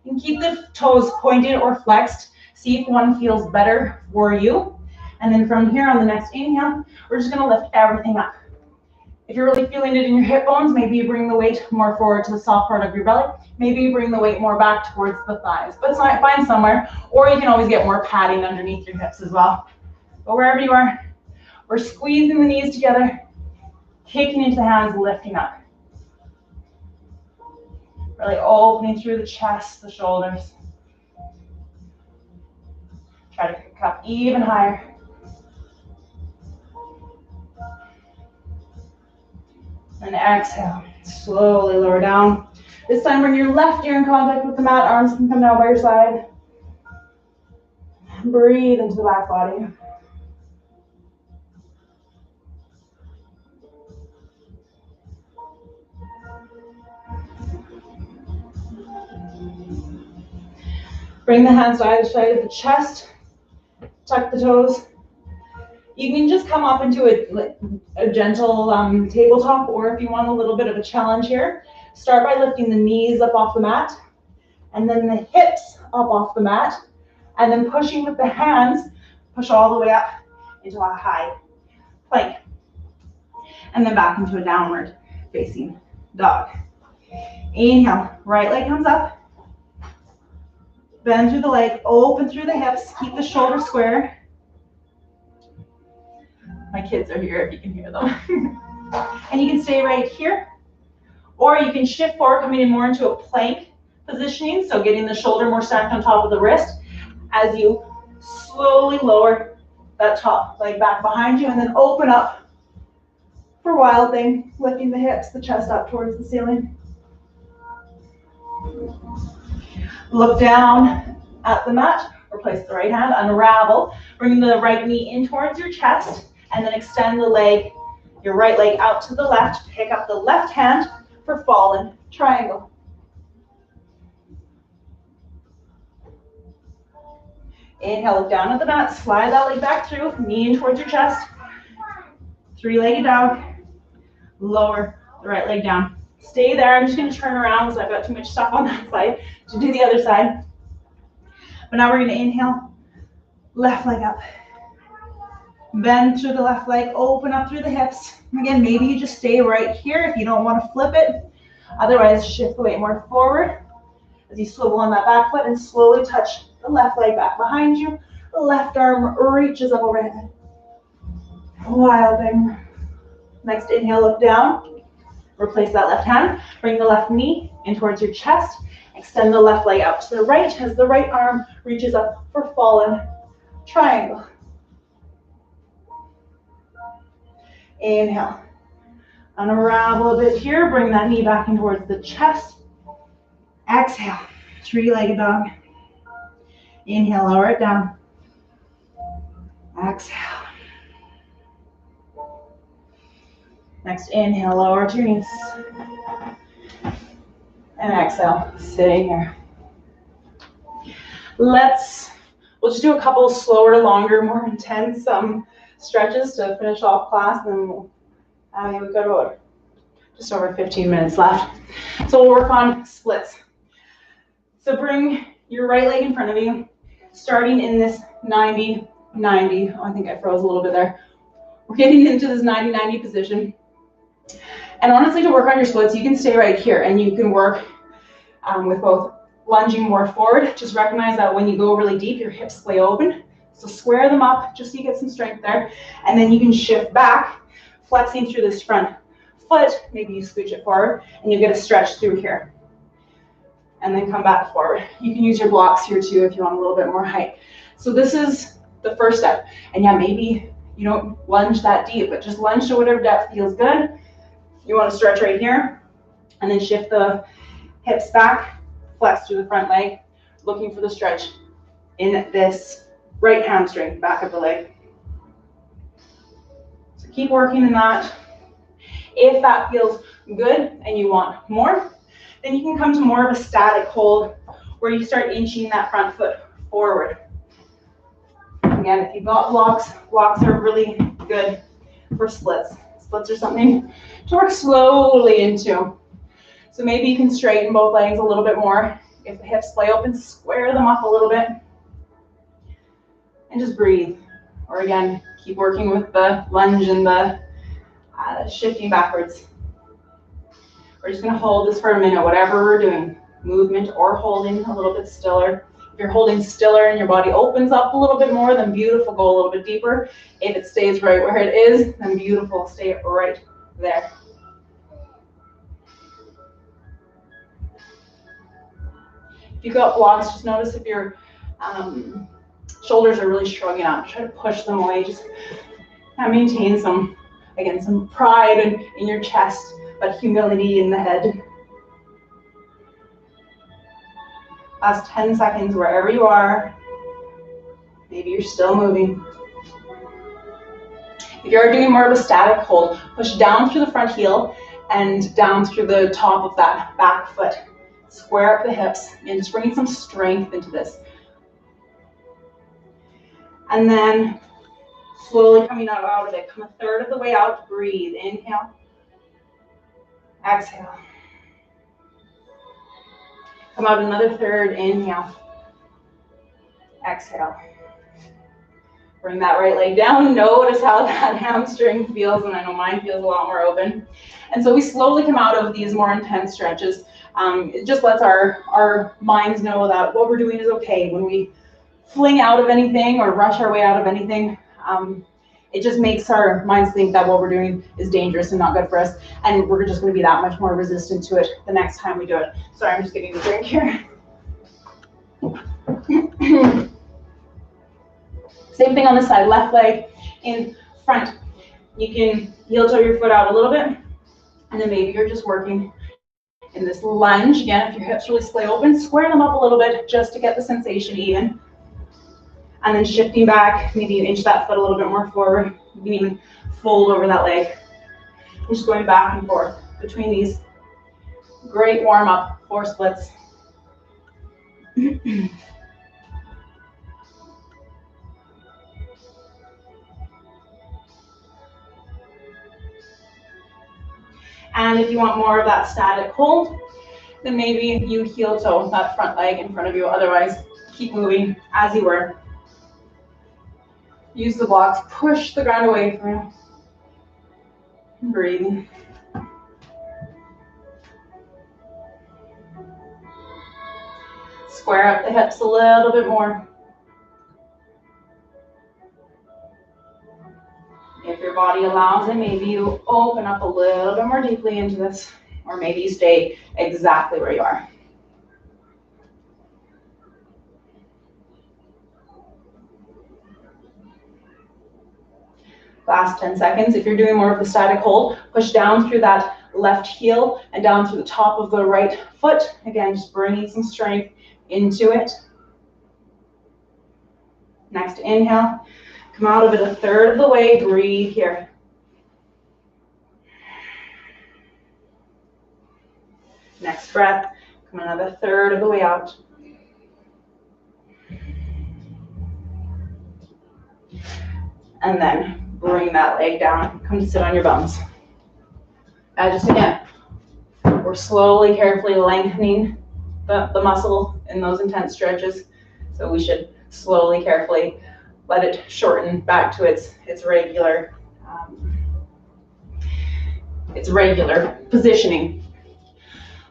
and keep the toes pointed or flexed. See if one feels better for you. And then from here on the next inhale, we're just going to lift everything up. If you're really feeling it in your hip bones, maybe you bring the weight more forward to the soft part of your belly. Maybe you bring the weight more back towards the thighs. But find somewhere, or you can always get more padding underneath your hips as well. But wherever you are, we're squeezing the knees together, kicking into the hands, lifting up. Really opening through the chest, the shoulders. Try to pick up even higher. And exhale, slowly lower down. This time bring your left ear in contact with the mat, arms can come down by your side. Breathe into the back body. Bring the hands to either side of the chest. Tuck the toes. You can just come up into a gentle tabletop, or if you want a little bit of a challenge here, start by lifting the knees up off the mat, and then the hips up off the mat, and then pushing with the hands, push all the way up into a high plank, and then back into a downward facing dog. Inhale, right leg comes up. Bend through the leg, open through the hips, keep the shoulders square. My kids are here if you can hear them. And you can stay right here, or you can shift forward, coming in more into a plank positioning, so getting the shoulder more stacked on top of the wrist as you slowly lower that top leg back behind you, and then open up for Wild Thing, lifting the hips, the chest up towards the ceiling. Look down at the mat, or place the right hand, unravel, bring the right knee in towards your chest, and then extend the leg, your right leg out to the left. Pick up the left hand for fallen triangle. Inhale, look down at the mat, slide that leg back through, knee in towards your chest. Three-legged dog. Lower the right leg down. Stay there. I'm just going to turn around because I've got too much stuff on that side to do the other side. But now we're going to inhale, left leg up. Bend through the left leg, open up through the hips. Again, maybe you just stay right here if you don't want to flip it. Otherwise, shift the weight more forward as you swivel on that back foot and slowly touch the left leg back behind you. The left arm reaches up overhead. Wild Thing. Next inhale, look down. Replace that left hand. Bring the left knee in towards your chest. Extend the left leg out to the right as the right arm reaches up for fallen triangle. Inhale. Unravel a bit here. Bring that knee back in towards the chest. Exhale. Three-legged dog. Inhale, lower it down. Exhale. Next inhale, lower to your knees. And exhale, sitting here. We'll just do a couple slower, longer, more intense stretches to finish off class, and then we've got just over 15 minutes left. So we'll work on splits. So bring your right leg in front of you, starting in this 90-90. Oh, I think I froze a little bit there. We're getting into this 90-90 position. And honestly, to work on your splits, you can stay right here, and you can work with both lunging more forward. Just recognize that when you go really deep, your hips splay open. So square them up just so you get some strength there. And then you can shift back, flexing through this front foot. Maybe you scooch it forward, and you get a stretch through here. And then come back forward. You can use your blocks here too if you want a little bit more height. So this is the first step. And yeah, maybe you don't lunge that deep, but just lunge to whatever depth feels good. You want to stretch right here, and then shift the hips back, flex through the front leg, looking for the stretch in this right hamstring, back of the leg. So keep working in that. If that feels good and you want more, then you can come to more of a static hold where you start inching that front foot forward. Again, if you've got blocks are really good for splits. Splits are something to work slowly into. So maybe you can straighten both legs a little bit more. If the hips splay open, square them up a little bit. And just breathe. Or again, keep working with the lunge and the shifting backwards. We're just going to hold this for a minute, whatever we're doing. Movement or holding a little bit stiller. If you're holding stiller and your body opens up a little bit more, then beautiful, go a little bit deeper. If it stays right where it is, then beautiful, stay right there. If you've got blocks, just notice if your shoulders are really shrugging up. Try to push them away. Just maintain some, again, some pride in your chest, but humility in the head. Last 10 seconds, wherever you are. Maybe you're still moving. If you're doing more of a static hold, push down through the front heel and down through the top of that back foot. Square up the hips and just bringing some strength into this. And then slowly coming out of it. Come a third of the way out. Breathe. Inhale. Exhale. Come out another third. Inhale. Exhale. Bring that right leg down. Notice how that hamstring feels, and I know mine feels a lot more open. And so we slowly come out of these more intense stretches. It just lets our minds know that what we're doing is okay. When we fling out of anything or rush our way out of anything, it just makes our minds think that what we're doing is dangerous and not good for us. And we're just going to be that much more resistant to it the next time we do it. Sorry, I'm just getting a drink here. Same thing on this side, left leg in front. You can heel toe your foot out a little bit, and then maybe you're just working in this lunge. Again, if your hips really splay open, square them up a little bit just to get the sensation even. And then shifting back, maybe you inch that foot a little bit more forward. You can even fold over that leg. And just going back and forth between these. Great warm up for splits. And if you want more of that static hold, then maybe you heel toe that front leg in front of you. Otherwise, keep moving as you were. Use the blocks, push the ground away from you. Breathing. Square up the hips a little bit more. If your body allows it, maybe you open up a little bit more deeply into this, or maybe you stay exactly where you are. Last 10 seconds. If you're doing more of the static hold, push down through that left heel and down through the top of the right foot. Again, just bringing some strength into it. Next inhale. Come out of it a third of the way. Breathe here. Next breath. Come another third of the way out. And then bring that leg down. Come to sit on your bums. Just again, we're slowly, carefully lengthening the muscle in those intense stretches. So we should slowly, carefully let it shorten back to its regular positioning.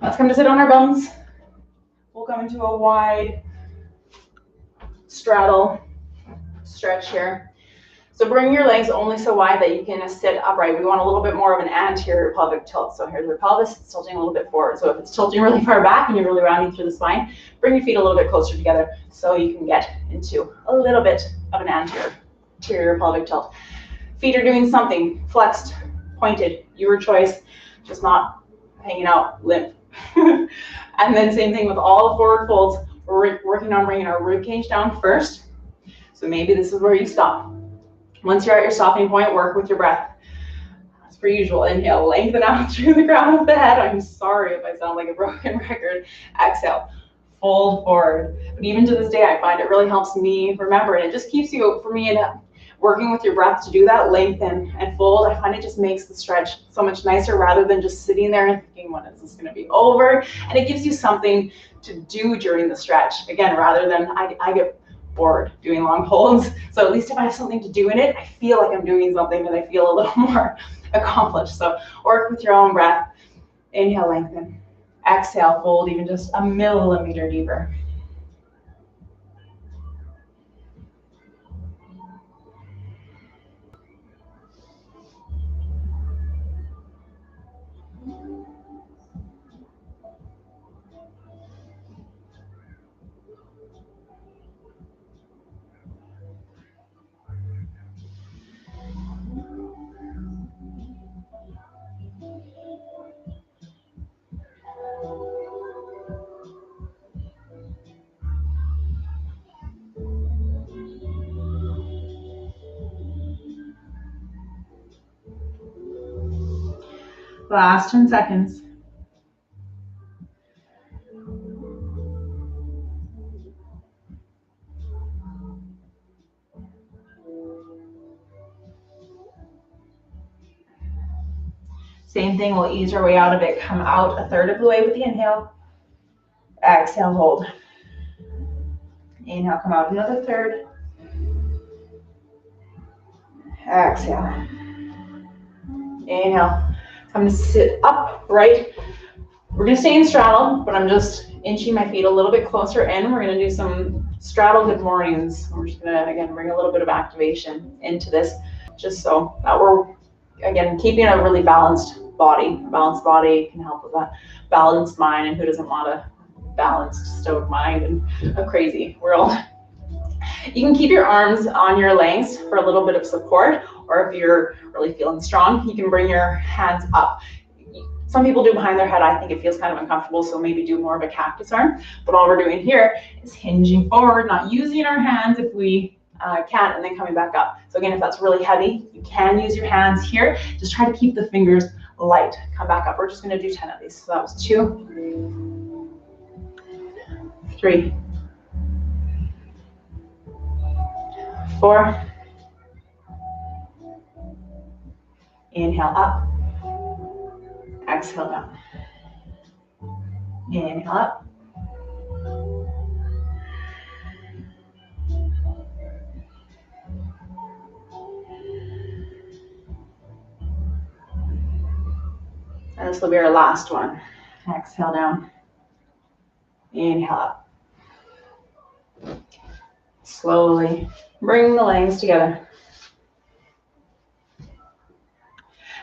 Let's come to sit on our bums. We'll come into a wide straddle stretch here. So bring your legs only so wide that you can sit upright. We want a little bit more of an anterior pelvic tilt. So here's your pelvis, it's tilting a little bit forward. So if it's tilting really far back and you're really rounding through the spine, bring your feet a little bit closer together so you can get into a little bit of an anterior pelvic tilt. Feet are doing something, flexed, pointed, your choice, just not hanging out limp. And then same thing with all the forward folds. We're working on bringing our rib cage down first. So maybe this is where you stop. Once you're at your stopping point, work with your breath. As per usual, inhale, lengthen out through the crown of the head. I'm sorry if I sound like a broken record. Exhale, fold forward. But even to this day, I find it really helps me remember, and it just keeps you, for me, working with your breath to do that, lengthen and fold. I find it just makes the stretch so much nicer rather than just sitting there and thinking, when is this going to be over? And it gives you something to do during the stretch. Again, rather than I get bored doing long holds. So at least if I have something to do in it, I feel like I'm doing something and I feel a little more accomplished. So work with your own breath. Inhale, lengthen. Exhale, fold even just a millimeter deeper. Last 10 seconds. Same thing, we'll ease our way out of it. Come out a third of the way with the inhale. Exhale, hold. Inhale, come out another third. Exhale. Inhale. I'm going to sit upright. We're going to stay in straddle, but I'm just inching my feet a little bit closer in. We're going to do some straddle good mornings. We're just going to, again, bring a little bit of activation into this, just so that we're, again, keeping a really balanced body. A balanced body can help with that balanced mind, and who doesn't want a balanced, stoic mind and a crazy world? You can keep your arms on your legs for a little bit of support, or if you're really feeling strong, you can bring your hands up. Some people do behind their head. I think it feels kind of uncomfortable, so maybe do more of a cactus arm. But all we're doing here is hinging forward, not using our hands if we can, and then coming back up. So again, if that's really heavy, you can use your hands here. Just try to keep the fingers light. Come back up. We're just going to do 10 of these. So that was 2, 3, 4. Inhale up. Exhale down. Inhale up. And this will be our last one. Exhale down. Inhale up. Slowly bring the legs together.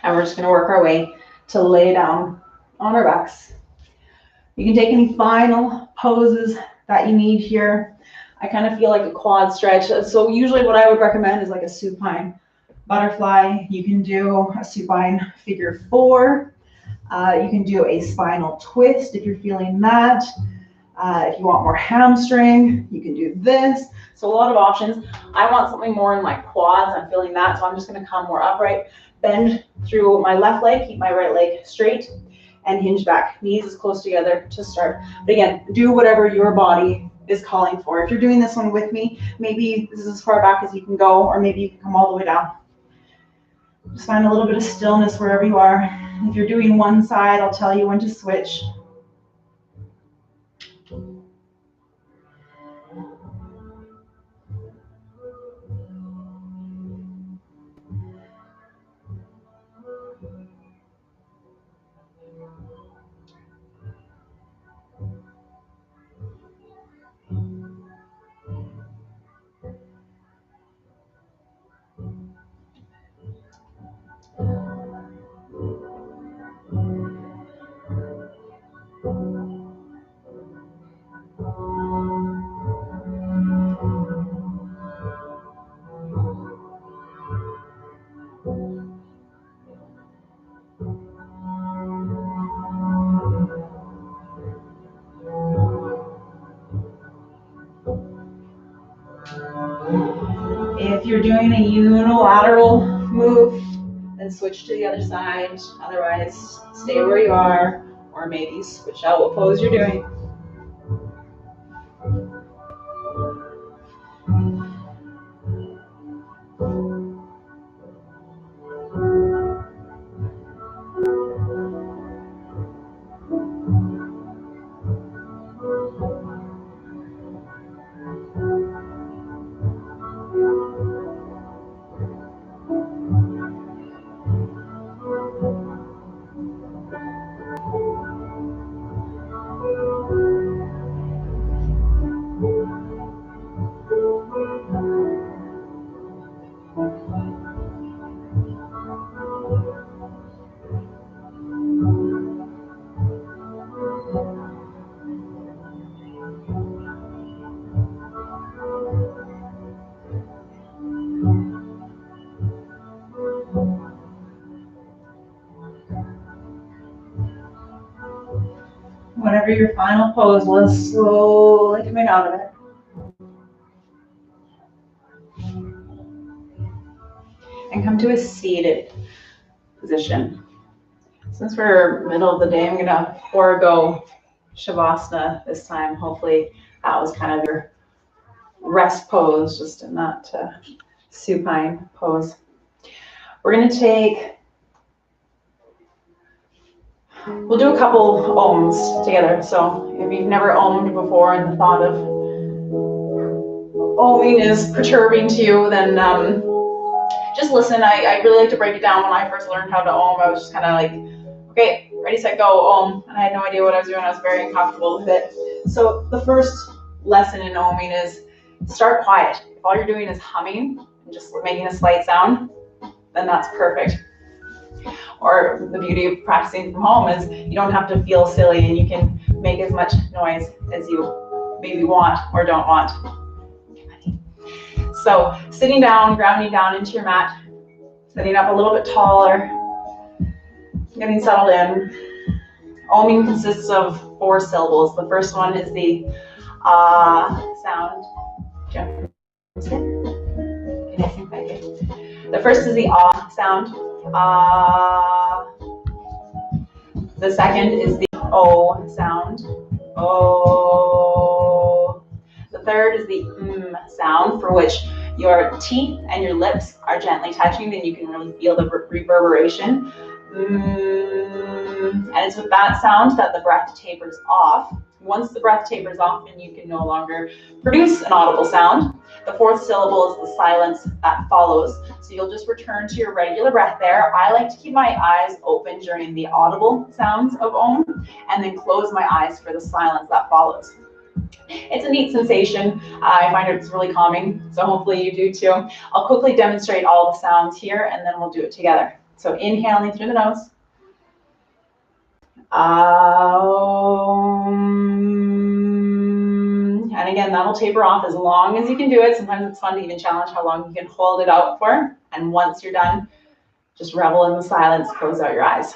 And we're just going to work our way to lay down on our backs. You can take any final poses that you need here. I kind of feel like a quad stretch. So usually what I would recommend is like a supine butterfly. You can do a supine figure 4. You can do a spinal twist if you're feeling that. If you want more hamstring, you can do this. So a lot of options. I want something more in my quads. I'm feeling that, so I'm just going to come more upright. Bend through my left leg, keep my right leg straight, and hinge back. Knees as close together to start. But again, do whatever your body is calling for. If you're doing this one with me, maybe this is as far back as you can go, or maybe you can come all the way down. Just find a little bit of stillness wherever you are. If you're doing one side, I'll tell you when to switch. If you're doing a unilateral move, then switch to the other side. Otherwise, stay where you are, or maybe switch out what pose you're doing. Whatever your final pose was, slowly coming out of it. And come to a seated position. Since we're middle of the day, I'm gonna forego Shavasana this time. Hopefully that was kind of your rest pose, just in that supine pose. We're gonna we'll do a couple ohms together. So if you've never ohmed before and the thought of ohming is perturbing to you, then just listen. I really like to break it down. When I first learned how to ohm, I was just kind of like, okay, ready, set, go, ohm. And I had no idea what I was doing. I was very uncomfortable with it. So the first lesson in ohming is start quiet. If all you're doing is humming and just making a slight sound, then that's perfect. Or the beauty of practicing from home is you don't have to feel silly and you can make as much noise as you maybe want or don't want. So sitting down, grounding down into your mat, sitting up a little bit taller, getting settled in. Ohming consists of 4 syllables. The first one is the sound. The first is the sound. The second is the O sound. O. The third is the sound, for which your teeth and your lips are gently touching, and you can really feel the reverberation. And it's with that sound that the breath tapers off. Once the breath tapers off, then you can no longer produce an audible sound. The 4th syllable is the silence that follows. So you'll just return to your regular breath there. I like to keep my eyes open during the audible sounds of Om, and then close my eyes for the silence that follows. It's a neat sensation. I find it's really calming, so hopefully you do too. I'll quickly demonstrate all the sounds here, and then we'll do it together. So inhaling through the nose. And again, that'll taper off as long as you can do it. Sometimes it's fun to even challenge how long you can hold it out for. And once you're done, just revel in the silence, close out your eyes.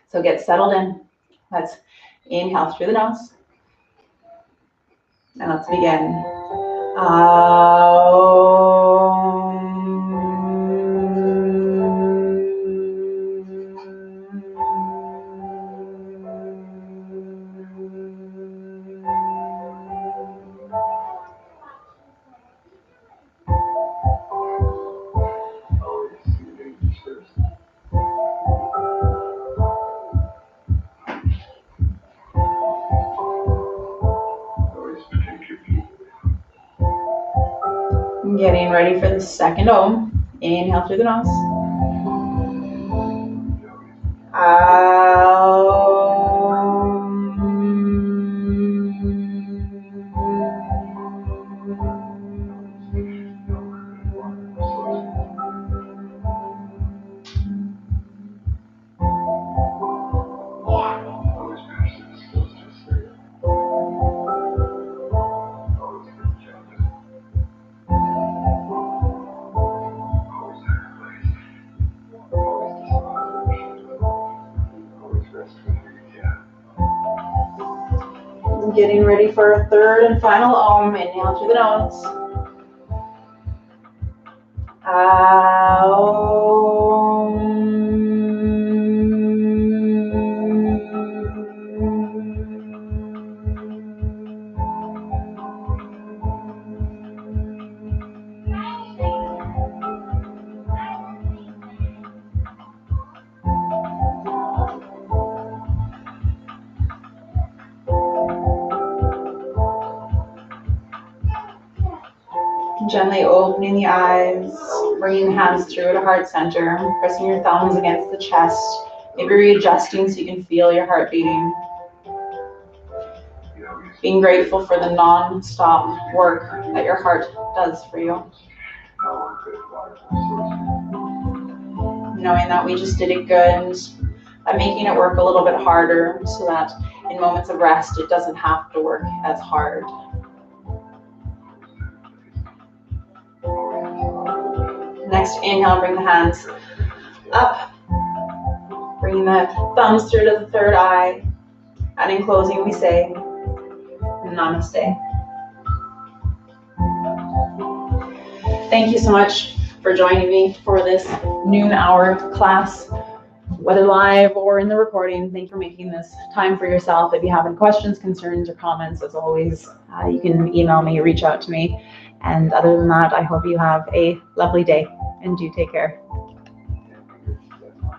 So get settled in. Let's inhale through the nose. And let's begin. Getting ready for the second Om. Inhale through the nose. Getting ready for a third and final Om. Inhale through the nose. Gently opening the eyes, bringing the hands through to heart center, pressing your thumbs against the chest, maybe readjusting so you can feel your heart beating. Being grateful for the non-stop work that your heart does for you. Knowing that we just did it good, by making it work a little bit harder so that in moments of rest, it doesn't have to work as hard. Next, inhale, bring the hands up, bringing the thumbs through to the third eye, and in closing we say, Namaste. Thank you so much for joining me for this noon hour class. whether live or in the recording, thank you for making this time for yourself. If you have any questions, concerns, or comments, as always, you can email me, reach out to me. And other than that, I hope you have a lovely day, and do take care.